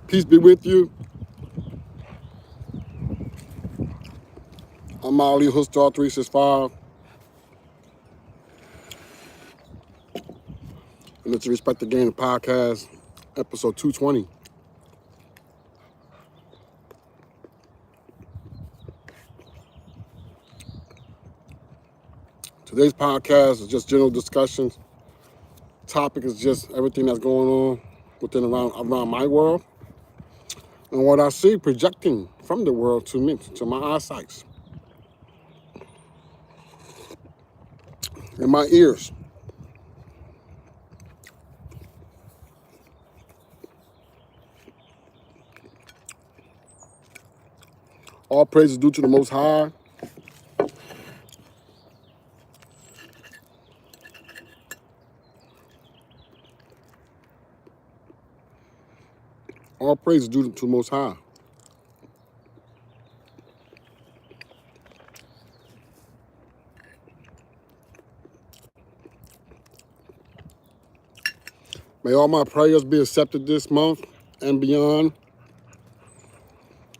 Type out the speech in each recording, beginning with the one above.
Peace be with you. I'm ALI HOODSTAR365, and it's a Respect the Game podcast, episode 220. Today's podcast is just general discussions. Topic is just everything that's going on within around my world and what I see projecting from the world to me, to my eyesight and my ears. All praise is due to the Most High. All praise is due to the Most High. May all my prayers be accepted this month and beyond.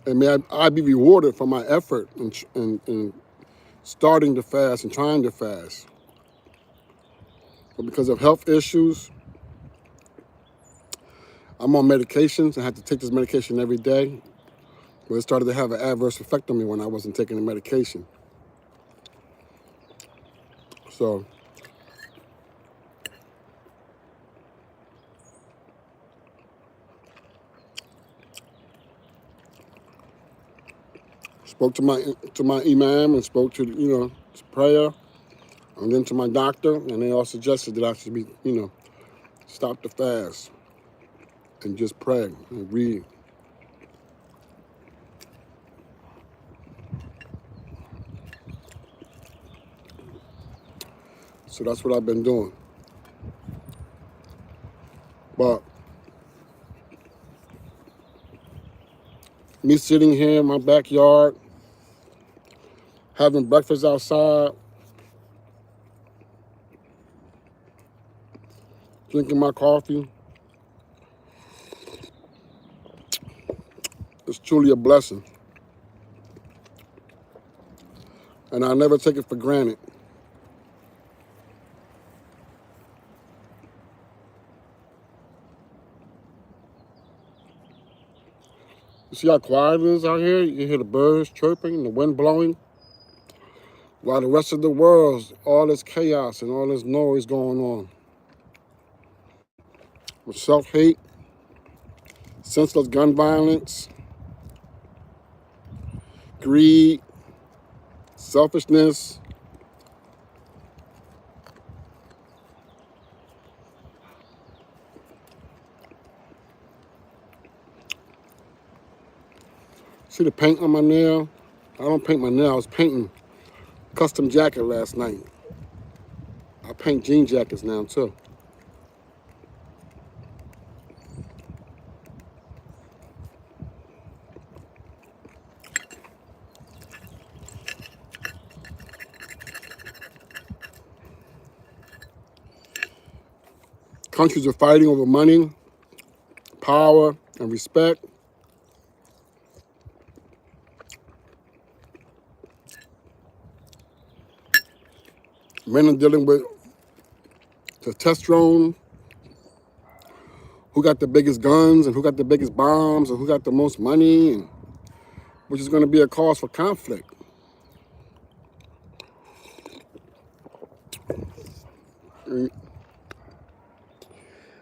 And may I be rewarded for my effort in starting to fast and trying to fast. But because of health issues, I'm on medications. I had to take this medication every day. But it started to have an adverse effect on me when I wasn't taking the medication. So spoke to my imam and spoke to prayer, and then to my doctor, and they all suggested that I should be stop the fast and just pray and read. So that's what I've been doing. But me sitting here in my backyard, having breakfast outside, drinking my coffee, it's truly a blessing. And I never take it for granted. You see how quiet it is out here? You hear the birds chirping, the wind blowing. While the rest of the world, all this chaos and all this noise going on. With self-hate, senseless gun violence, greed, selfishness. See the paint on my nail? I don't paint my nail. I was painting custom jacket last night. I paint jean jackets now too. Countries are fighting over money, power, and respect. Men are dealing with testosterone, who got the biggest guns and who got the biggest bombs and who got the most money, and which is going to be a cause for conflict.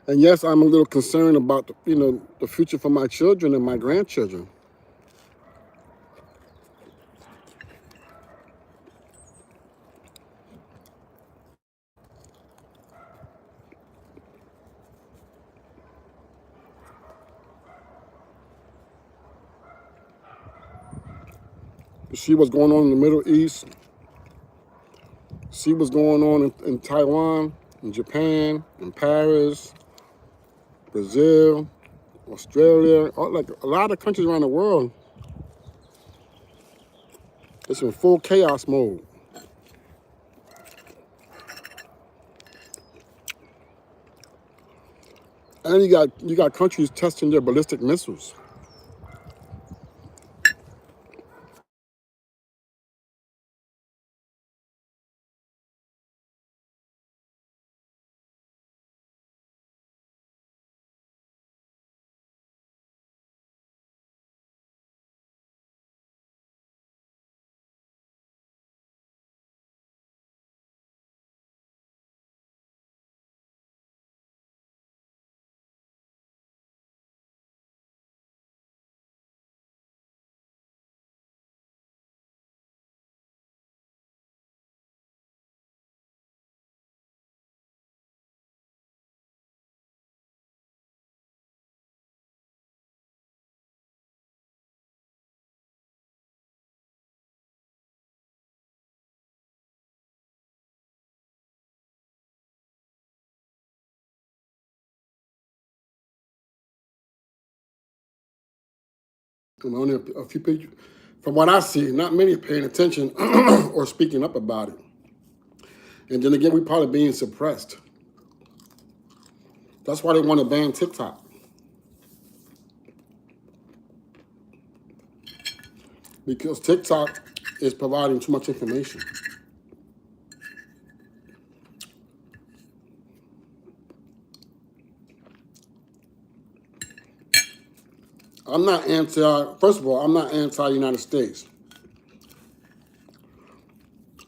And yes, I'm a little concerned about the future for my children and my grandchildren. See what's going on in the Middle East. See what's going on in Taiwan, in Japan, in Paris, Brazil, Australia, like a lot of countries around the world. It's in full chaos mode. And you got countries testing their ballistic missiles. And only a few people, from what I see, not many are paying attention or speaking up about it. And then again, we probably being suppressed. That's why they want to ban TikTok, because TikTok is providing too much information. I'm not first of all, I'm not anti-United States.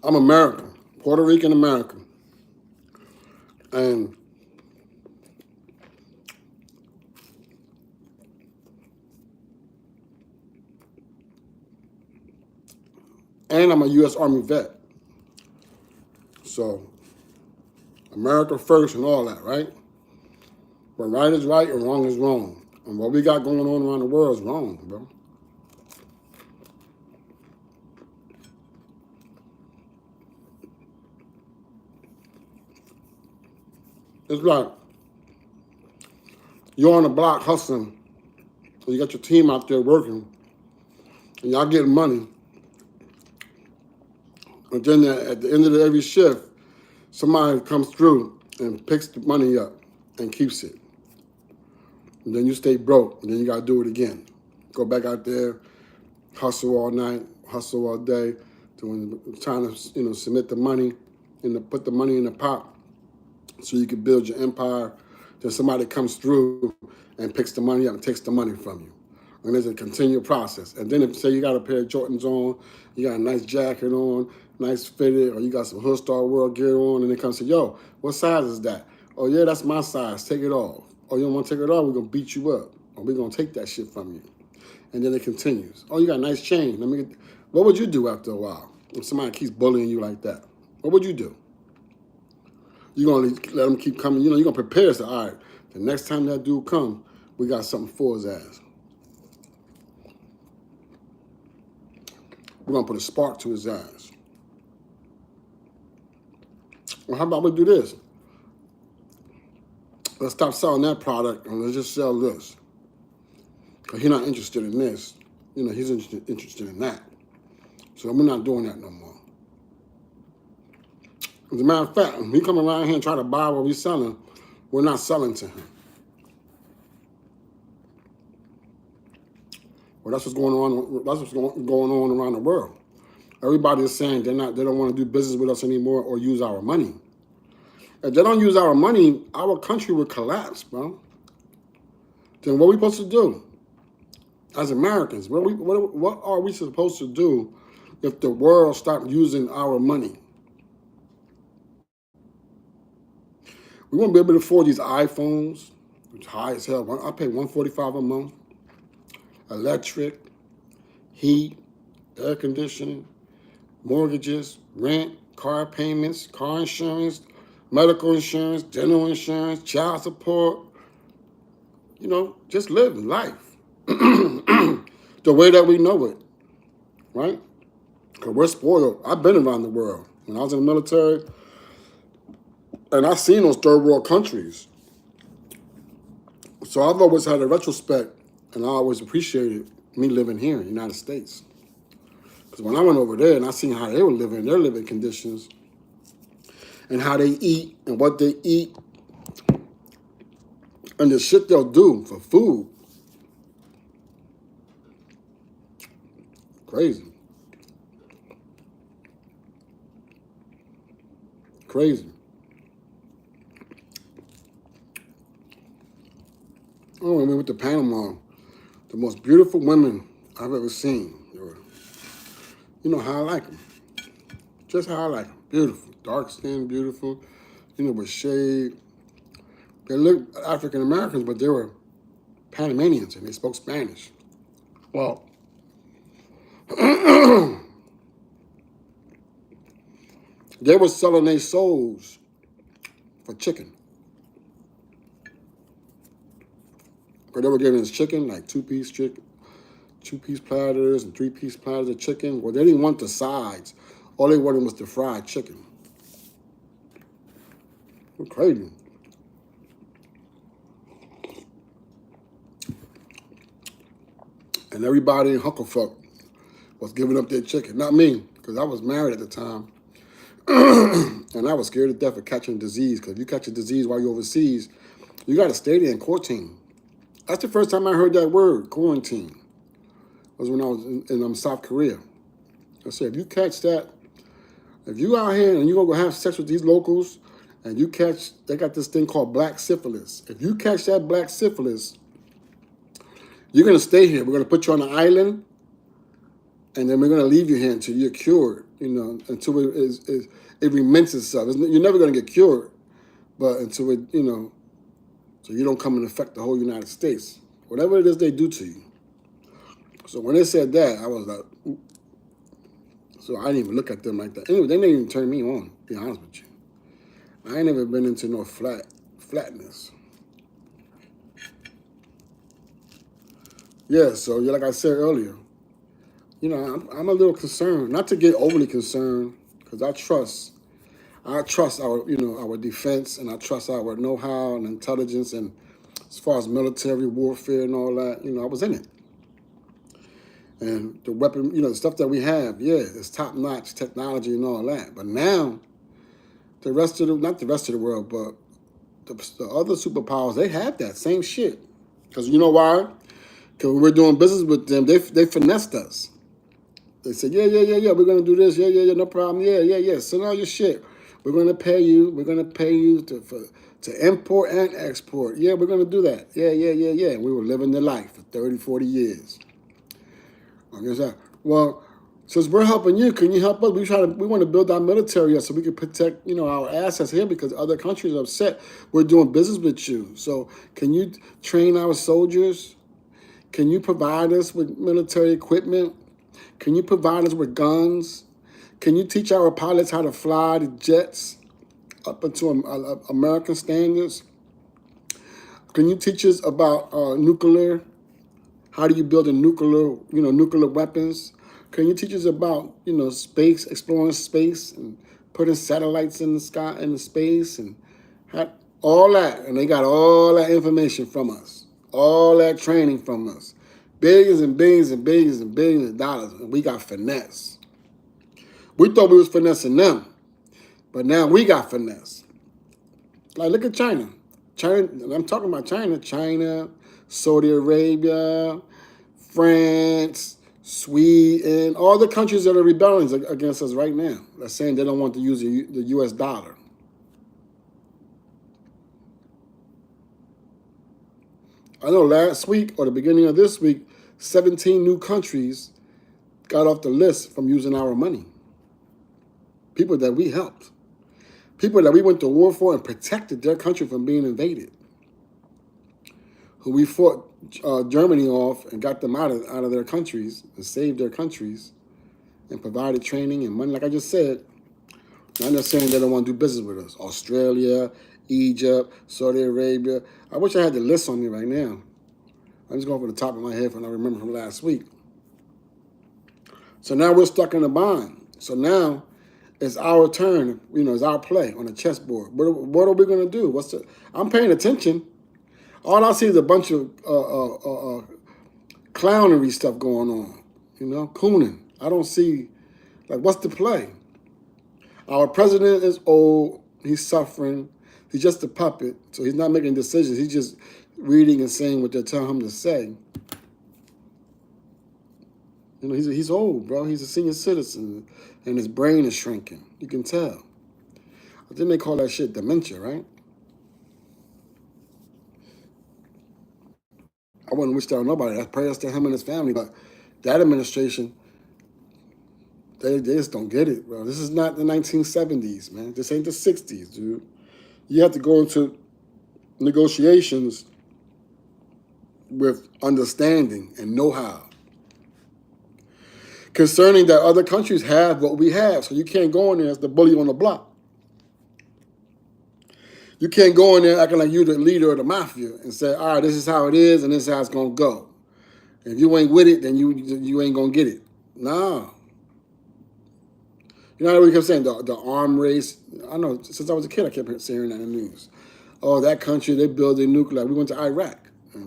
I'm American, Puerto Rican American. And I'm a U.S. Army vet. So, America first and all that, right? But right is right and wrong is wrong. And what we got going on around the world is wrong, bro. It's like you're on the block hustling, so you got your team out there working, and y'all getting money. And then at the end of every shift, somebody comes through and picks the money up and keeps it. And then you stay broke, and then you got to do it again. Go back out there, hustle all night, hustle all day, trying to submit the money and put the money in the pot so you can build your empire. Then somebody comes through and picks the money up and takes the money from you. And there's a continual process. And then if, say you got a pair of Jordans on, you got a nice jacket on, nice fitted, or you got some Hoodstar World gear on, and they come and say, yo, what size is that? Oh yeah, that's my size, take it off. Oh, you don't want to take it off, we're going to beat you up. Or we're going to take that shit from you. And then it continues. Oh, you got a nice chain. What would you do after a while if somebody keeps bullying you like that? What would you do? You're going to let them keep coming. You're going to prepare us. All right, the next time that dude come, we got something for his ass. We're going to put a spark to his ass. Well, how about we do this? Let's stop selling that product and let's just sell this. Because he's not interested in this. He's interested in that. So we're not doing that no more. As a matter of fact, when he come around here and try to buy what we're selling, we're not selling to him. Well, that's what's going on. That's what's going on around the world. Everybody is saying they don't want to do business with us anymore or use our money. If they don't use our money, our country will collapse, bro. Then what are we supposed to do as Americans? What are we supposed to do if the world stopped using our money? We won't be able to afford these iPhones, which high as hell. I pay $145 a month. Electric, heat, air conditioning, mortgages, rent, car payments, car insurance, medical insurance, dental insurance, child support. Just living life the way that we know it, right? Because we're spoiled. I've been around the world. When I was in the military, and I've seen those third world countries. So I've always had a retrospect, and I always appreciated me living here in the United States. Because when I went over there and I seen how they were living, their living conditions, and how they eat and what they eat, And the shit they'll do for food, crazy. Crazy. Oh, when we went to Panama, the most beautiful women I've ever seen. You know how I like them. Just how I like them. Beautiful. Dark skin, beautiful. You know, with shade. They looked African Americans, but they were Panamanians and they spoke Spanish. Well, they were selling their souls for chicken. But they were giving us chicken, like two-piece chicken, two-piece platters and three-piece platters of chicken. Well, they didn't want the sides. All they wanted was the fried chicken. We're crazy. And everybody in Hucklefuck was giving up their chicken. Not me, because I was married at the time. And I was scared to death of catching disease, because if you catch a disease while you're overseas, you got to stay there in quarantine. That's the first time I heard that word, quarantine. It was when I was in South Korea. I said, if you catch that, if you out here and you're going to have sex with these locals, and you catch, they got this thing called black syphilis. If you catch that black syphilis, you're going to stay here. We're going to put you on an island, and then we're going to leave you here until you're cured, you know, until it rements itself. You're never going to get cured, but until it, you know, so you don't come and affect the whole United States. Whatever it is they do to you. So when they said that, I was like, ooh. So I didn't even look at them like that. Anyway, they didn't even turn me on, to be honest with you. I ain't never been into no flatness. Yeah, so like I said earlier, you know, I'm a little concerned, not to get overly concerned, because I trust our, you know, our defense, and I trust our know-how and intelligence, and as far as military warfare and all that, you know, I was in it. And the weapon, you know, the stuff that we have, yeah, it's top-notch technology and all that. But now, not the rest of the world, but the other superpowers, they have that same shit. Because you know why? Because when we're doing business with them, they finessed us. They said, yeah, we're going to do this. Yeah, no problem. Yeah. Send all your shit. We're going to pay you. We're going to pay you to import and export. Yeah, we're going to do that. Yeah. And we were living the life for 30, 40 years. Well, since we're helping you, can you help us? We want to build our military up so we can protect, you know, our assets here, because other countries are upset we're doing business with you. So can you train our soldiers? Can you provide us with military equipment? Can you provide us with guns? Can you teach our pilots how to fly the jets up into American standards? Can you teach us about nuclear? How do you build nuclear weapons? Can you teach us about, you know, space, exploring space and putting satellites in the sky, in the space, and all that? And they got all that information from us, all that training from us, billions and billions and billions and billions of dollars, and we got finesse. We thought we was finessing them, but now we got finesse. Like, look at China. I'm talking about China, Saudi Arabia, France, Sweden, all the countries that are rebelling against us right now. They're saying they don't want to use the U.S. dollar. I know last week or the beginning of this week, 17 new countries got off the list from using our money. People that we helped. People that we went to war for and protected their country from being invaded. Who we fought Germany off and got them out of their countries and saved their countries and provided training and money. Like I just said, I'm not saying they don't want to do business with us. Australia, Egypt, Saudi Arabia. I wish I had the list on me right now. I'm just going from the top of my head when I remember from last week. So now we're stuck in a bind. So now it's our turn, you know, it's our play on the chessboard. What are we going to do? I'm paying attention. All I see is a bunch of clownery stuff going on, you know, cooning. I don't see, like, what's the play? Our president is old. He's suffering. He's just a puppet, so he's not making decisions. He's just reading and saying what they're telling him to say. You know, he's old, bro. He's a senior citizen, and his brain is shrinking. You can tell. I think they call that shit dementia, right? I wouldn't wish that on nobody. That's prayers to him and his family. But that administration, they just don't get it, bro. This is not the 1970s, man. This ain't the 60s, dude. You have to go into negotiations with understanding and know-how concerning that other countries have what we have. So you can't go in there as the bully on the block. You can't go in there acting like you're the leader of the mafia and say, all right, this is how it is and this is how it's going to go. If you ain't with it, then you ain't going to get it. No. You know what we kept saying? The arm race. I know, since I was a kid, I kept hearing that in the news. Oh, that country, they building nuclear. We went to Iraq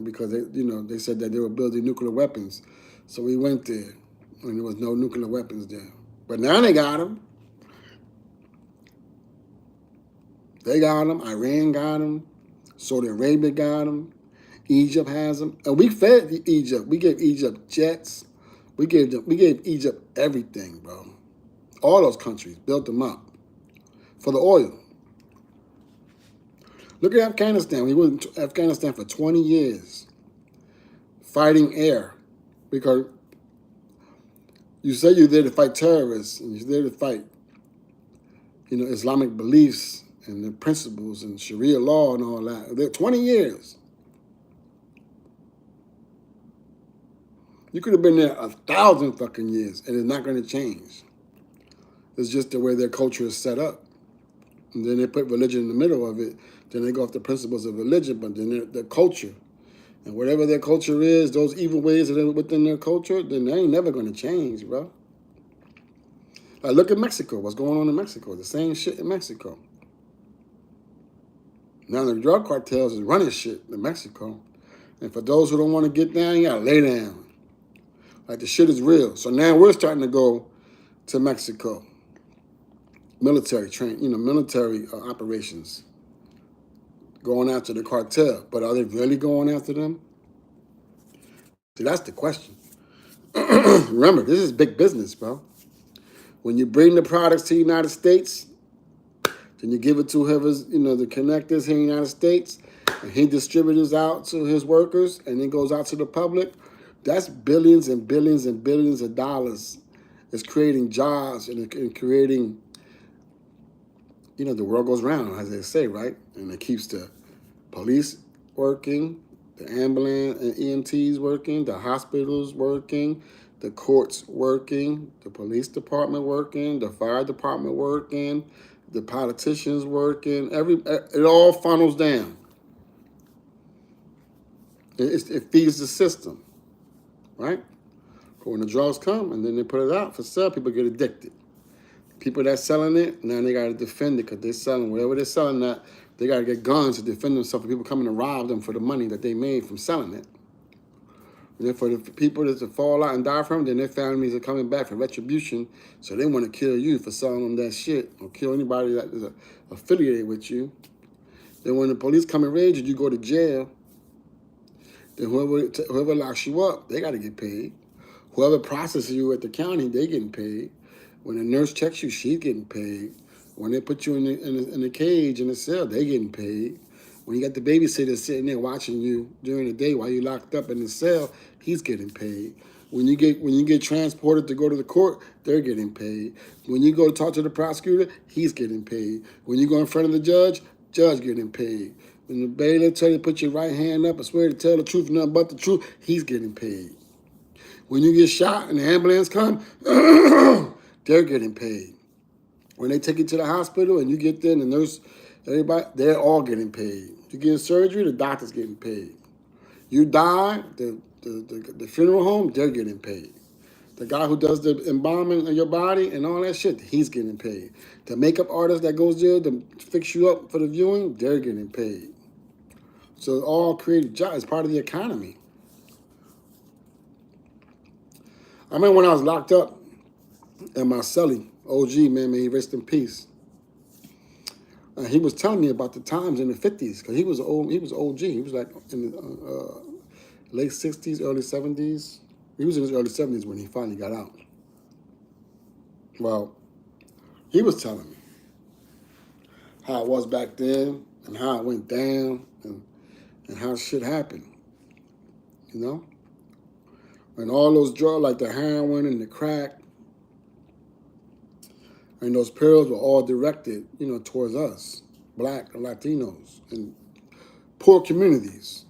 because they said that they were building nuclear weapons. So we went there, and there was no nuclear weapons there. But now they got them. They got them. Iran got them. Saudi Arabia got them. Egypt has them. And we fed Egypt. We gave Egypt jets. We gave Egypt everything, bro. All those countries built them up for the oil. Look at Afghanistan. We were in Afghanistan for 20 years fighting air because you say you're there to fight terrorists and you're there to fight, Islamic beliefs and the principles and Sharia law and all that. They're 20 years. You could have been there 1,000 fucking years and it's not going to change. It's just the way their culture is set up. And then they put religion in the middle of it. Then they go off the principles of religion, but then their culture. And whatever their culture is, those evil ways that are within their culture, then they ain't never going to change, bro. Like, look at Mexico. What's going on in Mexico? The same shit in Mexico. Now the drug cartels is running shit in Mexico. And for those who don't want to get down, you got to lay down. Like, the shit is real. So now we're starting to go to Mexico. Military operations. Going after the cartel. But are they really going after them? See, that's the question. Remember, this is big business, bro. When you bring the products to the United States, then you give it to whoever's, the connectors here in the United States, and he distributes out to his workers, and then goes out to the public. That's billions and billions and billions of dollars. It's creating jobs and creating, the world goes round, as they say, right? And it keeps the police working, the ambulance and EMTs working, the hospitals working, the courts working, the police department working, the fire department working, the politicians working. It all funnels down. It feeds the system, right? But when the drugs come and then they put it out for sale, people get addicted. People that's selling it, now they got to defend it because they're selling whatever they're selling that. They got to get guns to defend themselves from people coming to rob them for the money that they made from selling it. And then for the people that to fall out and die from, then their families are coming back for retribution. So they want to kill you for selling them that shit or kill anybody that is affiliated with you. Then when the police come and raid you, you go to jail. Then whoever locks you up, they got to get paid. Whoever processes you at the county, they getting paid. When a nurse checks you, she's getting paid. When they put you in the cage, in the cell, they getting paid. When you got the babysitter sitting there watching you during the day while you're locked up in the cell, he's getting paid. When you get transported to go to the court, they're getting paid. When you go to talk to the prosecutor, he's getting paid. When you go in front of the judge getting paid. When the bailiff tell you to put your right hand up and swear to tell the truth, nothing but the truth, he's getting paid. When you get shot and the ambulance come, they're getting paid. When they take you to the hospital and you get there and the nurse, everybody, they're all getting paid. You get surgery, the doctor's getting paid. You die, the funeral home, they're getting paid. The guy who does the embalming of your body and all that shit, he's getting paid. The makeup artist that goes there to fix you up for the viewing, they're getting paid. So all created jobs. It's part of the economy. I remember when I was locked up at my cellie, OG, man, may he rest in peace. He was telling me about the times in the 50s because he was OG. He was like in the late 60s, early 70s. He was in his early 70s when he finally got out. Well, he was telling me how it was back then and how it went down and how shit happened, you know? And all those drugs like the heroin and the crack and those pills were all directed, towards us, Black and Latinos and poor communities.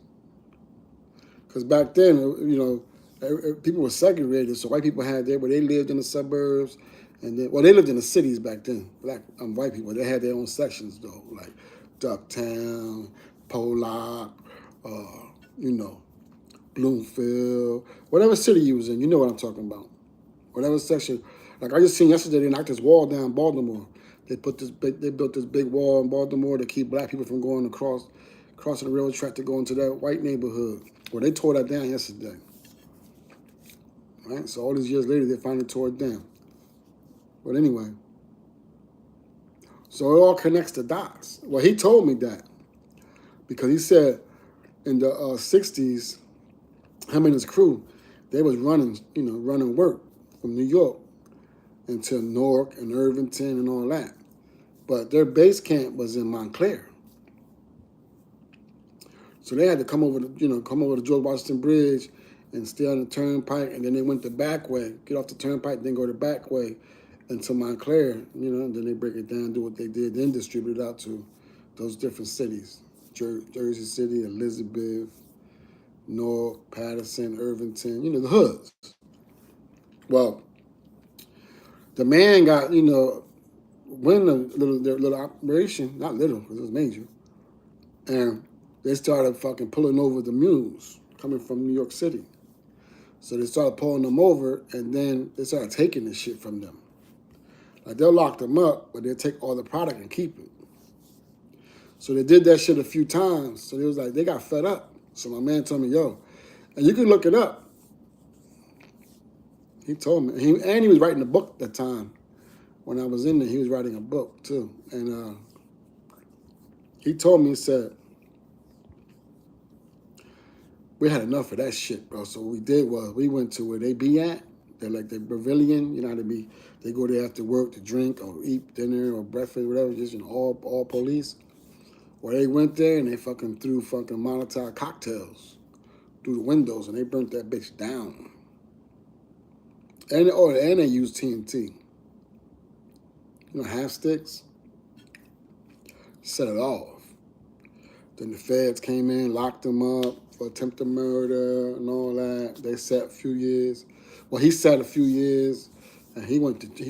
Because back then, people were segregated, so white people had where they lived in the suburbs, and then, they lived in the cities back then. Black white people, they had their own sections though, like Ducktown, Pollock, Bloomfield, whatever city you was in, you know what I'm talking about. Whatever section. Like I just seen yesterday, they knocked this wall down in Baltimore. They built this big wall in Baltimore to keep black people from going crossing the railroad track to go into that white neighborhood. Well, they tore that down yesterday. Right? So all these years later, they finally tore it down. But anyway, so it all connects the dots. Well, he told me that because he said in the 60s, him and his crew, they was running work from New York into Newark and Irvington and all that. But their base camp was in Montclair. So they had to come over the George Washington Bridge and stay on the turnpike, and then they went the back way, get off the turnpike, then go the back way into Montclair, and then they break it down, do what they did, then distribute it out to those different cities, Jersey City, Elizabeth, Newark, Patterson, Irvington, the hoods. Well, the man got, win their little operation, not little, because it was major, and they started fucking pulling over the mules coming from New York City. So they started pulling them over, and then they started taking this shit from them. Like, they'll lock them up, but they'll take all the product and keep it. So they did that shit a few times. So they got fed up. So my man told me, yo, and you can look it up. He told me, and he was writing a book at the time. When I was in there, he was writing a book too. And he told me, he said, we had enough of that shit, bro. So what we did was we went to where they be at. They're like the Pavilion, how they go there after work to drink or eat dinner or breakfast, whatever, just all police. Well, they went there and they fucking threw fucking Molotov cocktails through the windows and they burnt that bitch down. And they used TNT. Half sticks. Set it off. Then the feds came in, locked them up for attempted murder and all that. They sat a few years. Well, he sat a few years, and he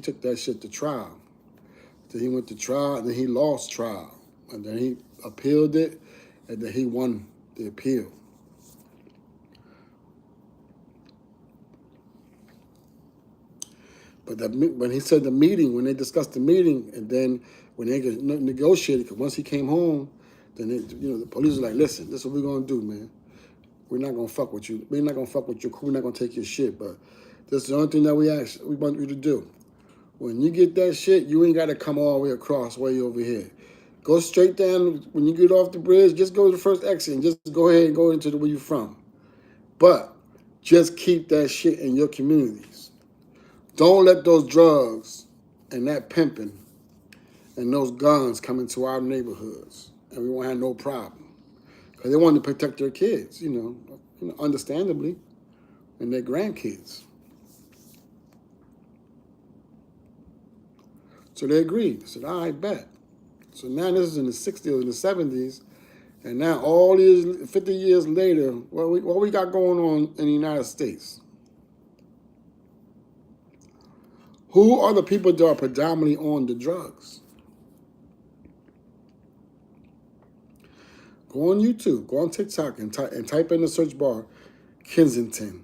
took that shit to trial. Then he went to trial, and then he lost trial, and then he appealed it, and then he won the appeal. But when he said the meeting, when they discussed the meeting, and then when they negotiated, because once he came home, then the police was like, listen, this is what we're gonna do, man. We're not gonna fuck with you. We're not gonna fuck with your crew. We're not gonna take your shit. But this is the only thing that we want you to do. When you get that shit, you ain't gotta come all the way across way over here. Go straight down. When you get off the bridge, just go to the first exit and just go ahead and go into where you're from. But just keep that shit in your communities. Don't let those drugs and that pimping and those guns come into our neighborhoods, and we won't have no problem. Because they want to protect their kids, understandably, and their grandkids. So they agreed. They said, all right, bet. So now this is in the 60s and the 70s, and now all these 50 years later, what we got going on in the United States? Who are the people that are predominantly on the drugs? Go on YouTube, go on TikTok, and type in the search bar, Kensington,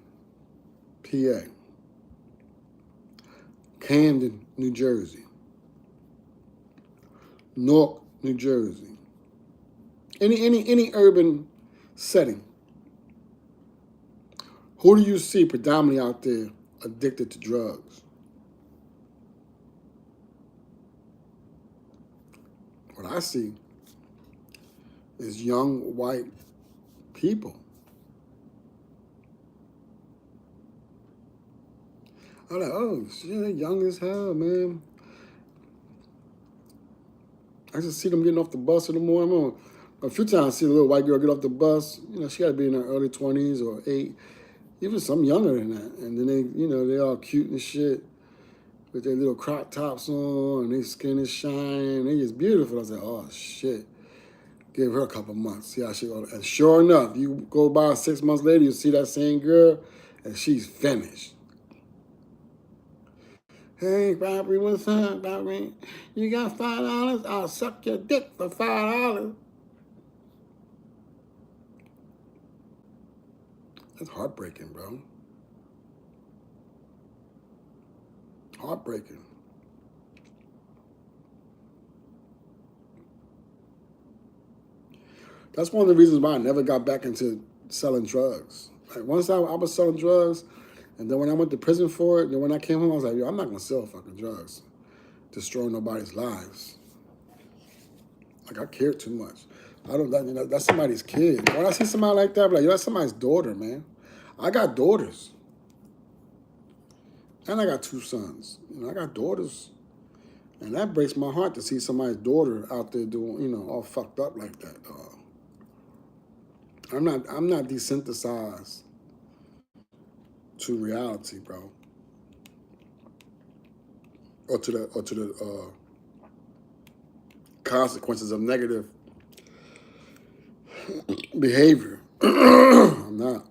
PA, Camden, New Jersey, Newark, New Jersey, any urban setting. Who do you see predominantly out there addicted to drugs? What I see is young white people. I'm like, oh shit, young as hell, man. I just see them getting off the bus in the morning. A few times I see a little white girl get off the bus. You know, she got to be in her early 20s or 8, even some younger than that. And then they, you know, they all cute and shit with their little crop tops on and their skin is shining. They just beautiful. I was like, oh shit. Give her a couple months, see how she goes. And sure enough, you go by 6 months later, you see that same girl, and she's finished. Hey, Bobby, what's up, Bobby? You got $5? I'll suck your dick for $5. That's heartbreaking, bro. Heartbreaking. That's one of the reasons why I never got back into selling drugs. Like once I was selling drugs, and then when I went to prison for it, then when I came home, I was like, yo, I'm not gonna sell fucking drugs, destroy nobody's lives. Like I care too much. I don't. That's somebody's kid. When I see somebody like that, I'm like, yo, that's somebody's daughter, man. I got daughters, and I got 2 sons. You know, I got daughters, and that breaks my heart to see somebody's daughter out there doing, you know, all fucked up like that. I'm not desensitized to reality, bro, or to the consequences of negative behavior. I'm not.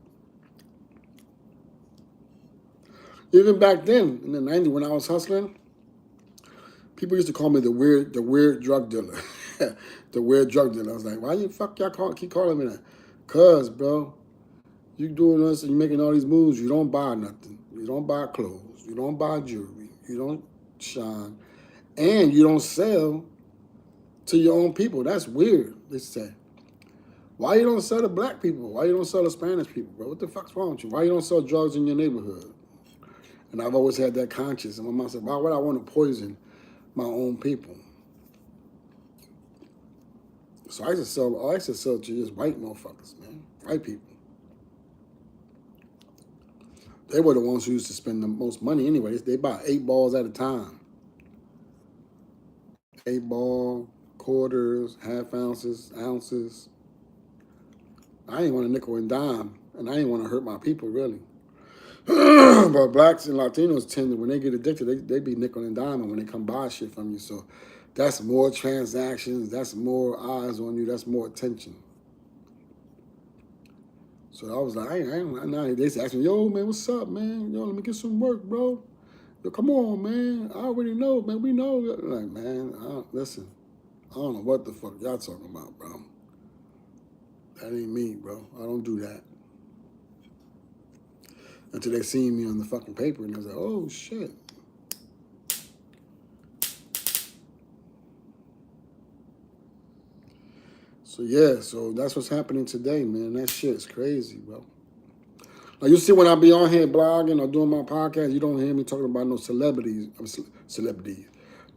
Even back then, in the 90s, when I was hustling, people used to call me the weird drug dealer. The weird drug dealer. I was like, why you fuck y'all keep calling me that? Cause, bro, you doing this and you making all these moves, you don't buy nothing. You don't buy clothes. You don't buy jewelry. You don't shine. And you don't sell to your own people. That's weird, they say. Why you don't sell to black people? Why you don't sell to Spanish people, bro? What the fuck's wrong with you? Why you don't sell drugs in your neighborhood? And I've always had that conscience. And my mom said, why would I want to poison my own people? So I used to sell to just white motherfuckers, man. White people. They were the ones who used to spend the most money anyway. They buy 8 balls at a time. 8 ball, quarters, half ounces, ounces. I ain't want a nickel and dime, and I ain't want to hurt my people, really. But blacks and Latinos tend to, when they get addicted, they be nickel and dime when they come buy shit from you. So that's more transactions, that's more eyes on you, that's more attention. So I was like, they asked me, yo, man, what's up, man? Yo, let me get some work, bro. Yo, come on, man. I already know, man. We know. Like, man, listen, I don't know what the fuck y'all talking about, bro. That ain't me, bro. I don't do that. Until they seen me on the fucking paper, and I was like, oh, shit. So, yeah, so that's what's happening today, man. That shit's crazy, bro. Like, you see when I be on here blogging or doing my podcast, you don't hear me talking about no celebrities,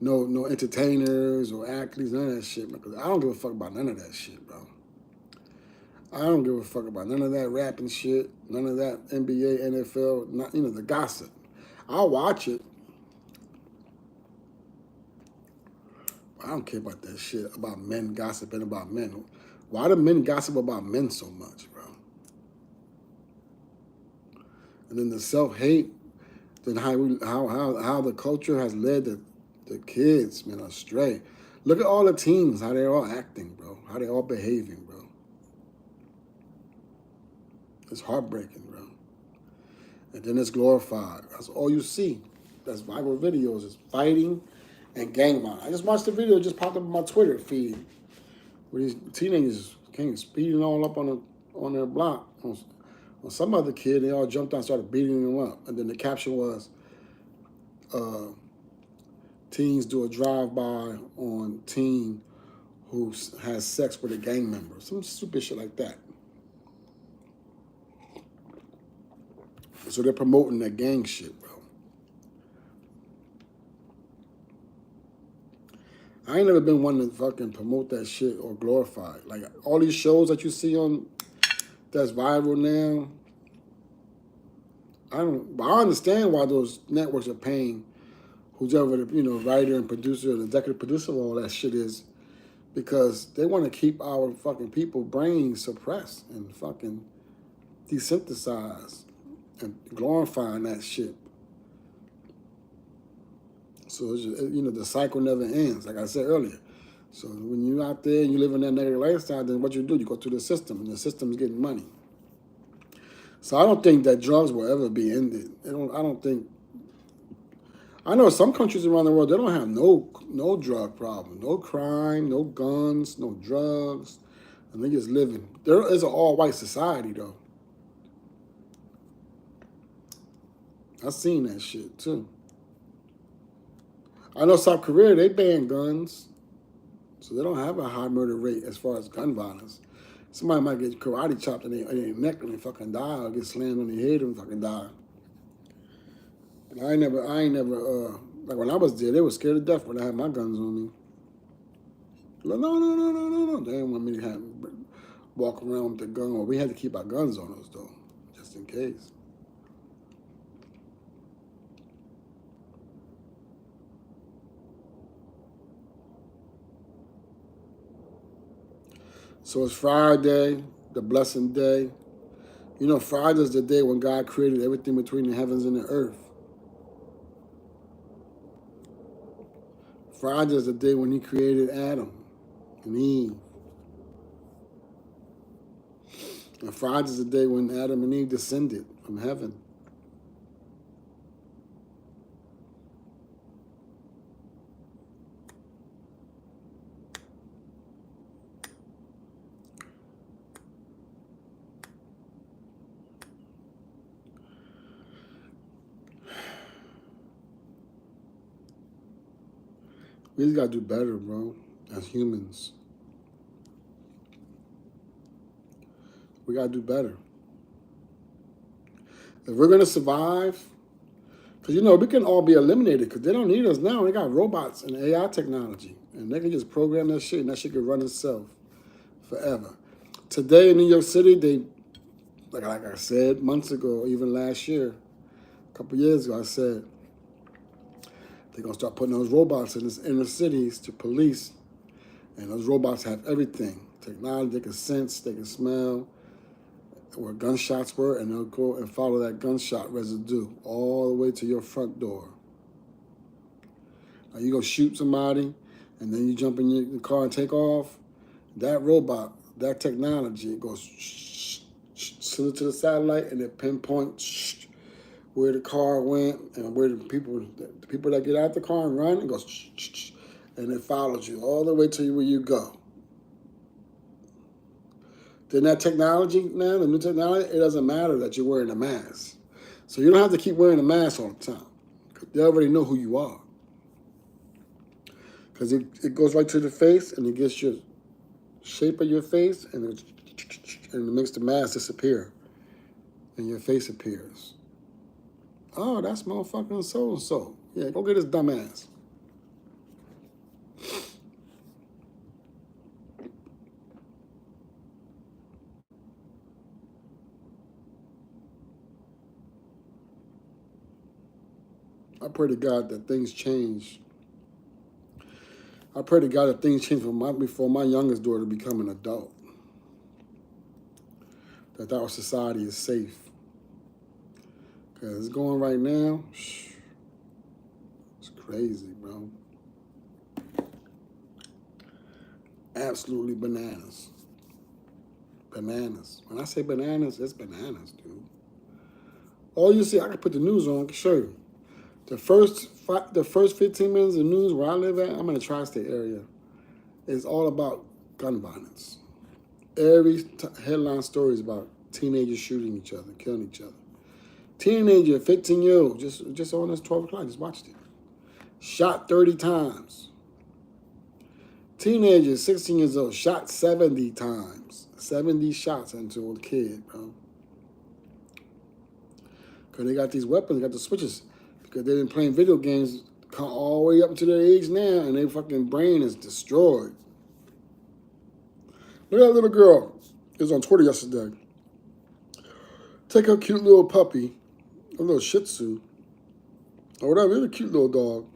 no entertainers or athletes, none of that shit, because I don't give a fuck about none of that shit, bro. I don't give a fuck about none of that rapping shit, none of that NBA, NFL, not, you know, the gossip. I'll watch it. I don't care about that shit about men gossiping about men. Why do men gossip about men so much, bro? And then the self-hate, then how the culture has led the kids, man, astray. Look at all the teens, how they're all acting, bro. How they all behaving, bro. It's heartbreaking, bro. And then it's glorified. That's all you see. That's viral videos, is fighting and gangbang. I just watched the video, just popped up on my Twitter feed, where these teenagers came speeding all up on their block. On some other kid, they all jumped out and started beating him up. And then the caption was, teens do a drive-by on teen who has sex with a gang member. Some stupid shit like that. So they're promoting that gang shit, bro. I I ain't never been one to fucking promote that shit or glorify it. Like all these shows that you see on that's viral now. But I understand why those networks are paying whoever the writer and producer and executive producer of all that shit is, because they want to keep our fucking people brains suppressed and fucking desynthesized and glorifying that shit. So it's just, the cycle never ends, like I said earlier. So when you're out there and you live in that negative lifestyle, then what you do, you go through the system, and the system's getting money. So I don't think that drugs will ever be ended. I don't think. I know some countries around the world, they don't have no drug problem, no crime, no guns, no drugs, and they just living. There is an all-white society though. I've seen that shit too. I know South Korea, they ban guns, so they don't have a high murder rate as far as gun violence. Somebody might get karate chopped in their neck and they fucking die, or get slammed on their head and fucking die. And I ain't never, like when I was there, they were scared to death when I had my guns on me. Like, no. They didn't want me to walk around with the gun. Well, we had to keep our guns on us though, just in case. So it's Friday, the blessed day. Friday is the day when God created everything between the heavens and the earth. Friday is the day when he created Adam and Eve. And Friday is the day when Adam and Eve descended from heaven. We just gotta do better, bro, as humans. We gotta do better. If we're gonna survive, because we can all be eliminated because they don't need us now. They got robots and AI technology, and they can just program that shit, and that shit can run itself forever. Today in New York City, they, like I said months ago, even last year, a couple years ago, I said, they're going to start putting those robots in the inner cities to police. And those robots have everything. Technology, they can sense, they can smell where gunshots were, and they'll go and follow that gunshot residue all the way to your front door. Now you go shoot somebody, and then you jump in your car and take off. That robot, that technology, goes to the satellite, and it pinpoints where the car went and where the people that get out the car and run, it goes, and it follows you all the way to where you go. Then that technology now, the new technology, it doesn't matter that you're wearing a mask. So you don't have to keep wearing a mask all the time. They already know who you are. Because it goes right to the face, and it gets your shape of your face, and it makes the mask disappear, and your face appears. Oh, that's motherfucking so-and-so. Yeah, go get his dumb ass. I pray to God that things change. I pray to God that things change before my youngest daughter become an adult. That our society is safe. Because it's going right now, it's crazy, bro. Absolutely bananas. Bananas. When I say bananas, it's bananas, dude. All you see, I can put the news on, I can show you. The first 15 minutes of news where I live at, I'm in the tri-state area, is all about gun violence. Every headline story is about teenagers shooting each other, killing each other. Teenager, 15-year-old, just on this 12 o'clock, just watched it. Shot 30 times. Teenager, 16 years old, shot 70 times. 70 shots into a kid, bro. Because they got these weapons, they got the switches. Because they've been playing video games come all the way up to their age now, and their fucking brain is destroyed. Look at that little girl. It was on Twitter yesterday. Take her cute little puppy, a little Shih Tzu, or whatever. It's a cute little dog.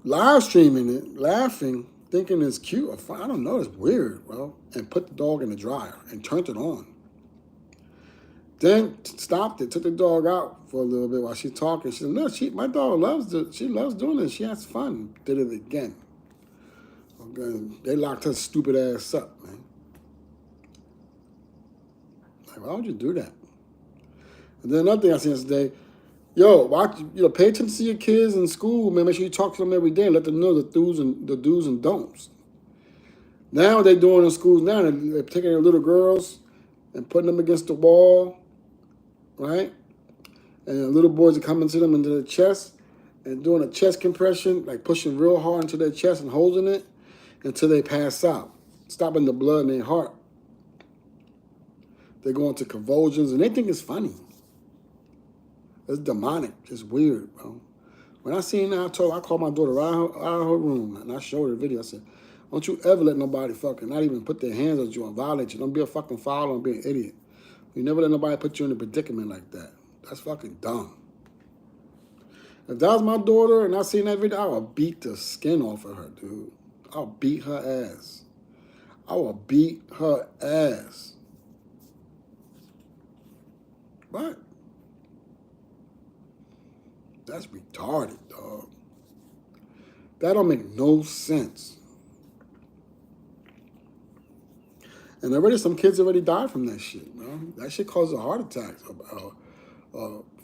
Live streaming it, laughing, thinking it's cute or fun. I don't know. It's weird, bro. And put the dog in the dryer and turned it on. Then stopped it, took the dog out for a little bit while she's talking. She said, "No, my dog loves it. She loves doing it. She has fun." Did it again. Okay. They locked her stupid ass up, man. Like, why would you do that? And then another thing I seen yesterday. Yo, watch. Pay attention to your kids in school, man. Make sure you talk to them every day and let them know the do's and don'ts. Now they're doing in schools now. They're taking their little girls and putting them against the wall, right? And the little boys are coming to them into the chest and doing a chest compression, like pushing real hard into their chest and holding it until they pass out, stopping the blood in their heart. They go into convulsions and they think it's funny. It's demonic. It's weird, bro. When I seen that, I called my daughter out of her room and I showed her a video. I said, "Don't you ever let nobody fucking not even put their hands on you and violate you. Don't be a fucking foul. Don't be an idiot. You never let nobody put you in a predicament like that. That's fucking dumb." If that was my daughter and I seen that video, I would beat the skin off of her, dude. I'll beat her ass. I will beat her ass. What? That's retarded, dog. That don't make no sense. And already some kids already died from that shit, man. That shit causes heart attacks,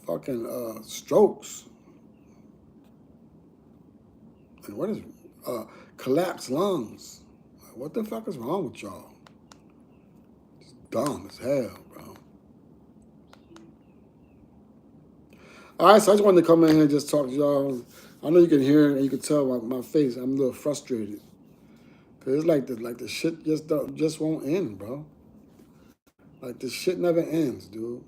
fucking strokes. And what is collapsed lungs? What the fuck is wrong with y'all? It's dumb as hell, bro. All right, so I just wanted to come in here and just talk to y'all. I know you can hear and you can tell by my face I'm a little frustrated. Cause it's like the shit just won't end, bro. Like the shit never ends, dude.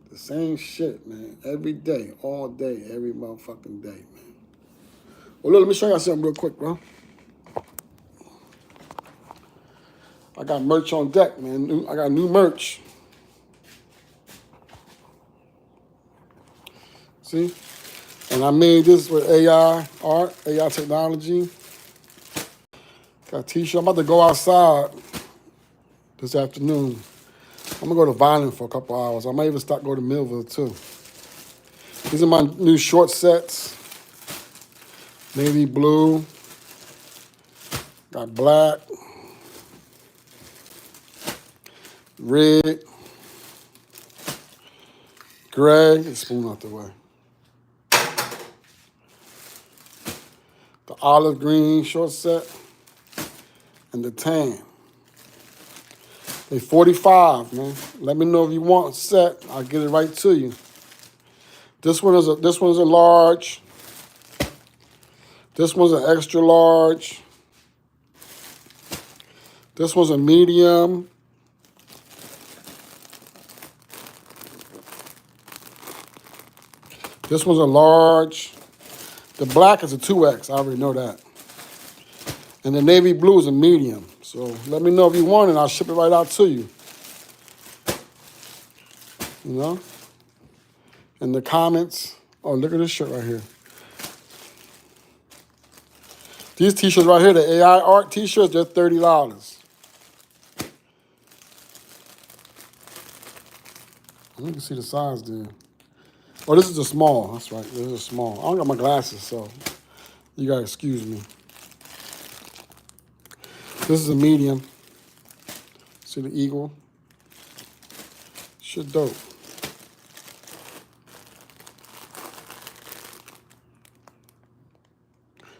The same shit, man. Every day, all day, every motherfucking day, man. Well, look, let me show y'all something real quick, bro. I got merch on deck, man. I got new merch. See? And I made this with AI art, AI technology. Got a t-shirt. I'm about to go outside this afternoon. I'm gonna go to Violent for a couple hours. I might even go to Millville too. These are my new short sets. Navy blue. Got black. Red. Gray. Get the spoon out the way. The olive green short set. And the tan. They $45, man. Let me know if you want a set. I'll get it right to you. This one is a large. This one's an extra large. This one's a medium. This one's a large. The black is a 2X. I already know that. And the navy blue is a medium. So let me know if you want it. I'll ship it right out to you. You know? In the comments. Oh, look at this shirt right here. These t-shirts right here, the AI art t-shirts, they're $30. You can see the size there. Oh, this is a small. That's right. This is a small. I don't got my glasses, so you gotta excuse me. This is a medium. See the eagle? Shit dope.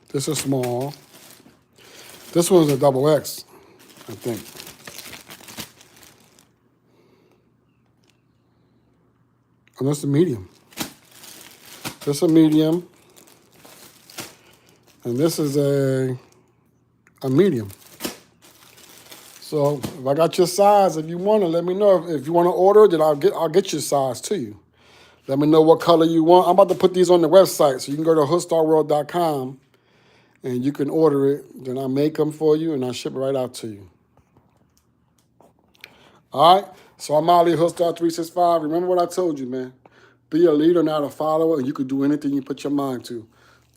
This is small. This one's a XXX, I think. And that's a medium. This is a medium. And this is a medium. So if I got your size, if you want to, let me know. If you want to order, then I'll get your size to you. Let me know what color you want. I'm about to put these on the website, so you can go to hoodstarworld.com and you can order it. Then I'll make them for you and I'll ship it right out to you. All right? So I'm ALI HOODSTAR365. Remember what I told you, man. Be a leader, not a follower, and you can do anything you put your mind to.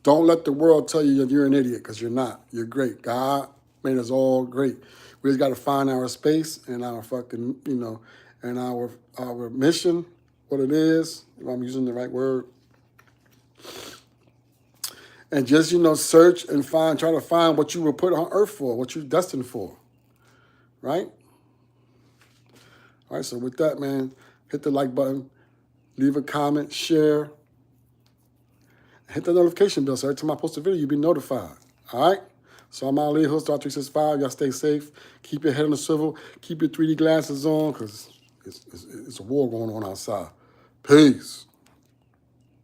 Don't let the world tell you that you're an idiot, because you're not. You're great. God made us all great. We just got to find our space and our fucking, and our mission, what it is, if I'm using the right word. And just, search and try to find what you were put on earth for, what you're destined for. Right? All right, so with that, man, hit the like button, leave a comment, share, hit the notification bell so every time I post a video, you'll be notified. All right? So I'm ALI HOODSTAR365. Y'all stay safe. Keep your head on the swivel. Keep your 3D glasses on, because it's a war going on outside. Peace.